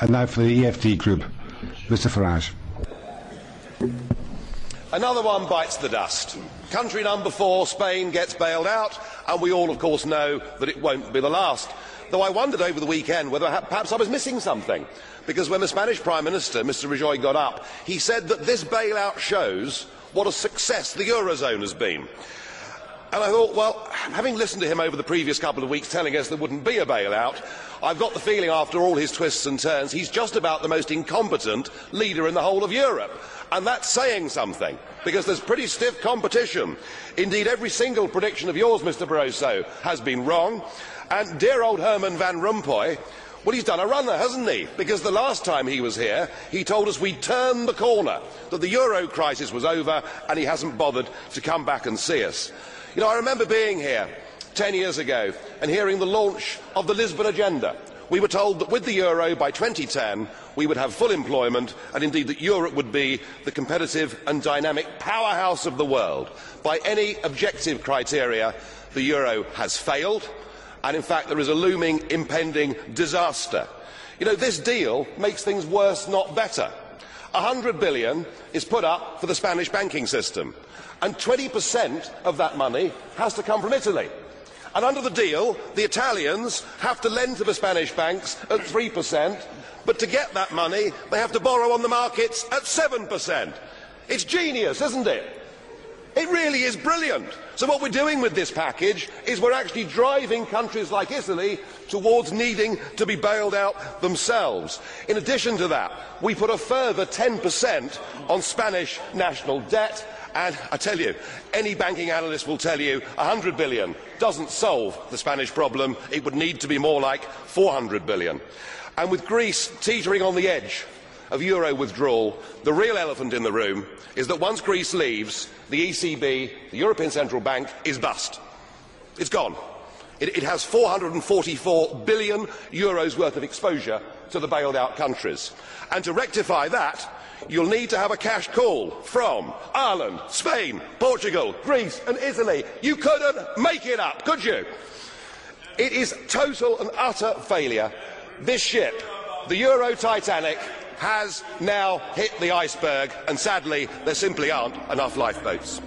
And now for the EFD group, Mr Farage. Another one bites the dust. Country number 4, Spain, gets bailed out, and we all, of course, know that it won't be the last. Though I wondered over the weekend whether perhaps I was missing something, because when the Spanish Prime Minister, Mr Rajoy, got up, he said that this bailout shows what a success the Eurozone has been. And I thought, well, having listened to him over the previous couple of weeks telling us there wouldn't be a bailout, I've got the feeling after all his twists and turns he's just about the most incompetent leader in the whole of Europe. And that's saying something, because there's pretty stiff competition. Indeed, every single prediction of yours, Mr Barroso, has been wrong. And dear old Herman Van Rompuy, well, he's done a runner, hasn't he? Because the last time he was here, he told us we'd turned the corner, that the euro crisis was over, and he hasn't bothered to come back and see us. You know, I remember being here 10 years ago and hearing the launch of the Lisbon Agenda. We were told that with the euro by 2010 we would have full employment, and indeed that Europe would be the competitive and dynamic powerhouse of the world. By any objective criteria, the euro has failed, and in fact there is a looming impending disaster. You know, this deal makes things worse, not better. 100 billion is put up for the Spanish banking system, and 20% of that money has to come from Italy. And under the deal, the Italians have to lend to the Spanish banks at 3%, but to get that money, they have to borrow on the markets at 7%. It's genius, isn't it? It really is brilliant. So what we're doing with this package is we're actually driving countries like Italy towards needing to be bailed out themselves. In addition to that, we put a further 10% on Spanish national debt. And I tell you, any banking analyst will tell you 100 billion doesn't solve the Spanish problem. It would need to be more like 400 billion. And with Greece teetering on the edge of euro withdrawal, the real elephant in the room is that once Greece leaves, the ECB, the European Central Bank, is bust. It's gone. It has 444 billion euros worth of exposure to the bailed out countries. And to rectify that, you'll need to have a cash call from Ireland, Spain, Portugal, Greece and Italy. You couldn't make it up, could you? It is total and utter failure. This ship, the Euro Titanic, has now hit the iceberg, and sadly there simply aren't enough lifeboats.